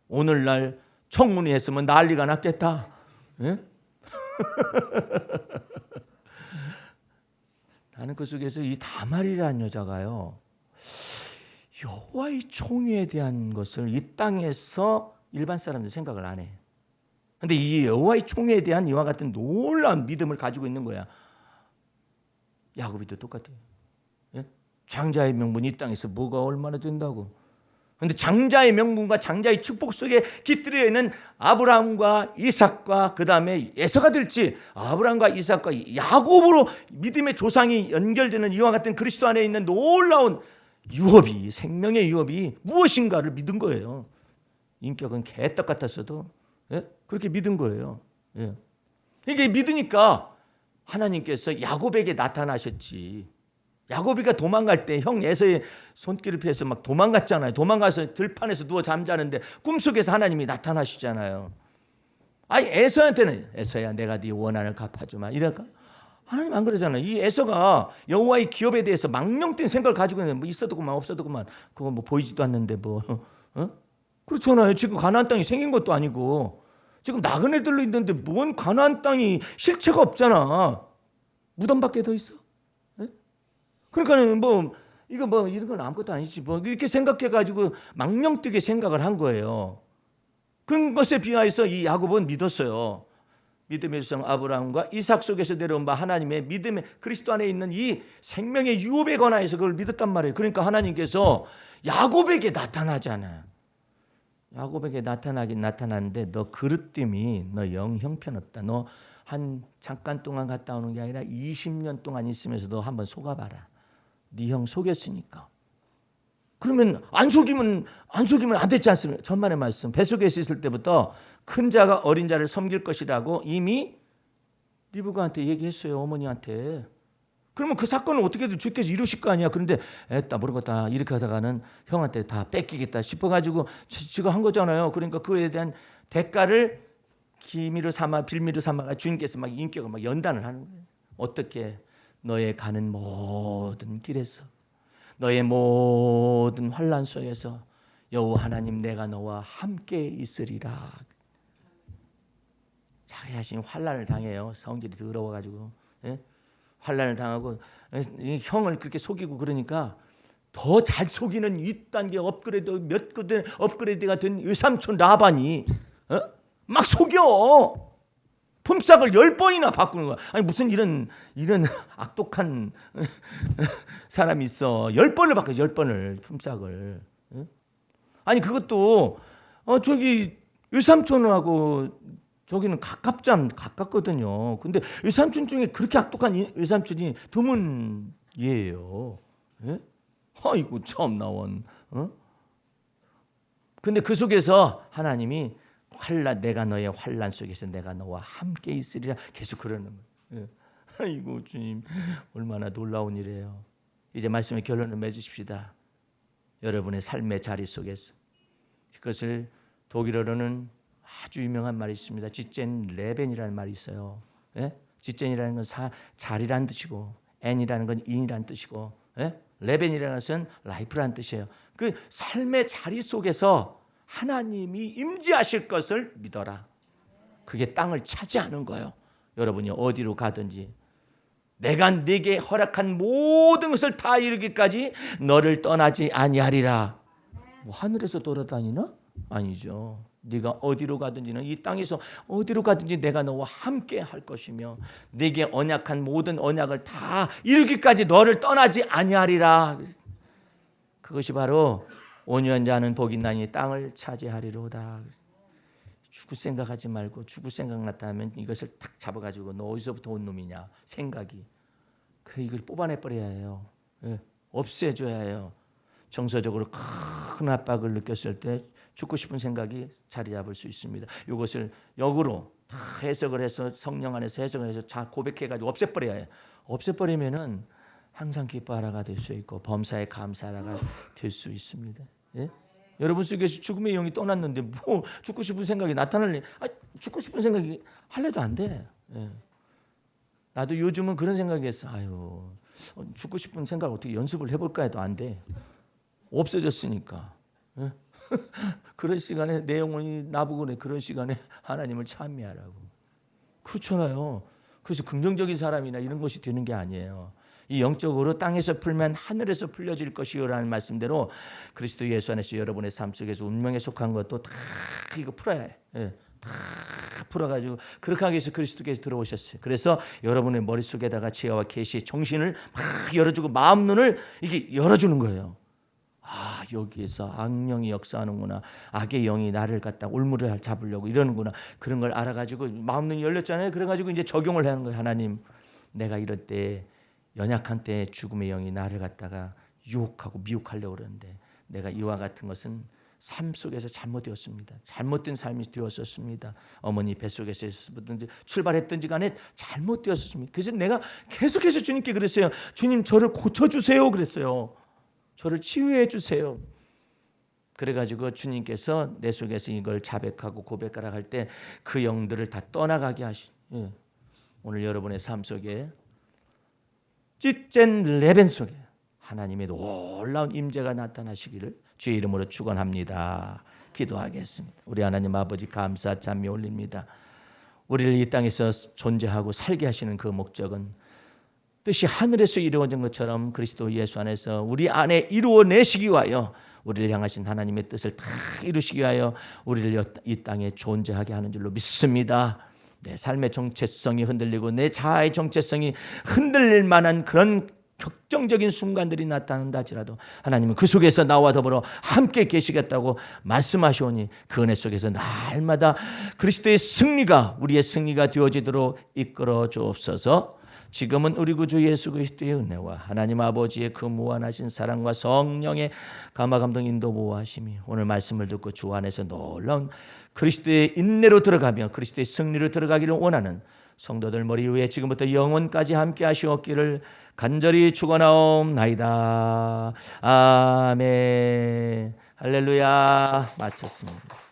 오늘날 청문회 했으면 난리가 났겠다. 예? 나는 그 속에서 이 다말이라는 여자가요. 여호와의 총회에 대한 것을 이 땅에서 일반 사람들 생각을 안 해. 근데 이 여호와의 총회에 대한 이와 같은 놀라운 믿음을 가지고 있는 거야. 야곱이도 똑같아요. 예? 장자의 명분 이 땅에서 뭐가 얼마나 된다고. 그런데 장자의 명분과 장자의 축복 속에 깃들여 있는 아브라함과 이삭과 그 다음에 에서가 될지 아브라함과 이삭과 야곱으로 믿음의 조상이 연결되는 이와 같은 그리스도 안에 있는 놀라운 유업이 생명의 유업이 무엇인가를 믿은 거예요. 인격은 개떡 같았어도 그렇게 믿은 거예요. 이게 믿으니까 하나님께서 야곱에게 나타나셨지. 야곱이가 도망갈 때 형 에서의 손길을 피해서 막 도망갔잖아요. 도망가서 들판에서 누워 잠자는데 꿈속에서 하나님이 나타나시잖아요. 아니 에서한테는 에서야 내가 네 원한을 갚아주마 이럴까? 하나님 안 그러잖아요. 이 에서가 여호와의 기업에 대해서 망령된 생각을 가지고 있는 뭐 있어도 그만 없어도 그만 그거 뭐 보이지도 않는데 뭐 그렇잖아요. 지금 가나안 땅이 생긴 것도 아니고 지금 나그네들로 있는데 뭔 가나안 땅이 실체가 없잖아. 무덤밖에 더 있어. 네? 그러니까 뭐 이거 뭐 이런 건 아무것도 아니지 뭐 이렇게 생각해가지고 망령되게 생각을 한 거예요. 그것에 비하여서 이 야곱은 믿었어요. 믿음의 성 아브라함과 이삭 속에서 내려온 바 하나님의 믿음의 그리스도 안에 있는 이 생명의 유업에 관하여서 그걸 믿었단 말이에요. 그러니까 하나님께서 야곱에게 나타나잖아. 야곱에게 나타나긴 나타났는데 너 그릇됨이 너 영 형편없다. 너 한 잠깐 동안 갔다 오는 게 아니라 20년 동안 있으면서 너 한번 속아봐라. 네 형 속였으니까. 그러면 안 속이면 안 됐지 않습니까? 천만의 말씀. 뱃속에서 있을 때부터 큰 자가 어린 자를 섬길 것이라고 이미 리브가한테 얘기했어요. 어머니한테. 그러면 그 사건을 어떻게든 주께서 이루실 거 아니야. 그런데 에따 모르겠다 이렇게 하다가는 형한테 다 뺏기겠다 싶어가지고 지가 한 거잖아요. 그러니까 그에 대한 대가를 기미로 삼아 빌미로 삼아가 주님께서 막 인격을 막 연단을 하는 거예요. 어떻게 너의 가는 모든 길에서 너의 모든 환난 속에서 여호와 하나님 내가 너와 함께 있으리라. 자기 자신이 환난을 당해요. 성질이 더러워가지고. 예? 환난을 당하고 이 형을 그렇게 속이고 그러니까 더 잘 속이는 2단계 업그레이드가 된 외삼촌 라반이 막 속여. 품삯을 10번이나 바꾸는 거야. 아니 무슨 이런 악독한 사람이 있어. 10번을 바꿔. 10번을 품삯을. 아니 그것도 저기 외삼촌하고 저기는 가깝거든요. 근데 외삼촌 중에 그렇게 악독한 외삼촌이 드문이에요. 예? 아이고 처음 나온. 근데 그 속에서 하나님이 내가 너의 환난 속에서 내가 너와 함께 있으리라 계속 그러는 거예요. 예. 아이고 주님 얼마나 놀라운 일이에요. 이제 말씀의 결론을 맺으십시다. 여러분의 삶의 자리 속에서 그것을 독일어로는 아주 유명한 말이 있습니다. 지젠 레벤이라는 말이 있어요. 예? 지젠이라는 건 자리란 뜻이고 엔이라는 건 인이란 뜻이고 예? 레벤이라는 것은 라이프라는 뜻이에요. 그 삶의 자리 속에서 하나님이 임재하실 것을 믿어라. 그게 땅을 차지하는 거예요. 여러분이 어디로 가든지 내가 네게 허락한 모든 것을 다 이루기까지 너를 떠나지 아니하리라. 뭐 하늘에서 돌아다니나? 아니죠. 네가 어디로 가든지는 이 땅에서 어디로 가든지 내가 너와 함께 할 것이며 네게 언약한 모든 언약을 다 이루기까지 너를 떠나지 아니하리라. 그것이 바로 온유한 자는 복이 있나니 땅을 차지하리로다. 죽을 생각하지 말고 죽을 생각 나타나면 이것을 탁 잡아가지고 너 어디서부터 온 놈이냐 생각이. 그래 이걸 뽑아내 버려야 해요. 예, 없애줘야 해요. 정서적으로 큰 압박을 느꼈을 때 죽고 싶은 생각이 자리 잡을 수 있습니다. 이것을 역으로 다 해석을 해서 성령 안에서 해석을 해서 고백해가지고 없애버려야 해요. 없애버리면은 항상 기뻐하라가 될 수 있고 범사에 감사하라가 될 수 있습니다. 예? 여러분 속에서 죽음의 영이 떠났는데 뭐 죽고 싶은 생각이 나타날래? 죽고 싶은 생각이 할래도 안 돼. 예. 나도 요즘은 그런 생각이 했어. 아유 죽고 싶은 생각 어떻게 연습을 해볼까 해도 안 돼. 없어졌으니까. 예? 그런 시간에 내 영혼이 나보고 그래. 그런 시간에 하나님을 찬미하라고. 그렇잖아요. 그래서 긍정적인 사람이나 이런 것이 되는 게 아니에요. 이 영적으로 땅에서 풀면 하늘에서 풀려질 것이요라는 말씀대로 그리스도 예수 안에서 여러분의 삶 속에서 운명에 속한 것도 다 이거 풀어야 해. 예. 다 풀어가지고 그렇게 하기 위해서 그리스도께서 들어오셨어요. 그래서 여러분의 머릿속에다가 지혜와 계시 정신을 막 열어주고 마음 눈을 이게 열어주는 거예요. 아 여기에서 악령이 역사하는구나. 악의 영이 나를 갖다 올무를 잡으려고 이러는구나. 그런 걸 알아가지고 마음 눈이 열렸잖아요. 그래가지고 이제 적용을 하는 거예요. 하나님 내가 이럴 때 연약한 때 죽음의 영이 나를 갖다가 유혹하고 미혹하려고 그러는데 내가 이와 같은 것은 삶 속에서 잘못되었습니다. 잘못된 삶이 되었었습니다. 어머니 뱃속에서 출발했든지 간에 잘못되었습니다. 그래서 내가 계속해서 주님께 그랬어요. 주님 저를 고쳐주세요 그랬어요. 저를 치유해 주세요. 그래가지고 주님께서 내 속에서 이걸 자백하고 고백하라 할 때 그 영들을 다 떠나가게 하시. 예. 오늘 여러분의 삶 속에 찌젠 레벤 속에 하나님의 놀라운 임재가 나타나시기를 주의 이름으로 축원합니다. 기도하겠습니다. 우리 하나님 아버지 감사 찬미 올립니다. 우리를 이 땅에서 존재하고 살게 하시는 그 목적은 뜻이 하늘에서 이루어진 것처럼 그리스도 예수 안에서 우리 안에 이루어내시기 위하여 우리를 향하신 하나님의 뜻을 다 이루시기 위하여 우리를 이 땅에 존재하게 하는 줄로 믿습니다. 내 삶의 정체성이 흔들리고 내 자아의 정체성이 흔들릴 만한 그런 격정적인 순간들이 나타난다 할지라도 하나님은 그 속에서 나와 더불어 함께 계시겠다고 말씀하시오니 그 은혜 속에서 날마다 그리스도의 승리가 우리의 승리가 되어지도록 이끌어 주옵소서. 지금은 우리 구주 예수 그리스도의 은혜와 하나님 아버지의 그 무한하신 사랑과 성령의 감화 감동 인도 보호하심이 오늘 말씀을 듣고 주 안에서 놀라운 그리스도의 인내로 들어가며 그리스도의 승리로 들어가기를 원하는 성도들 머리 위에 지금부터 영원까지 함께 하시옵기를 간절히 축원하옵나이다. 아멘. 할렐루야. 마쳤습니다.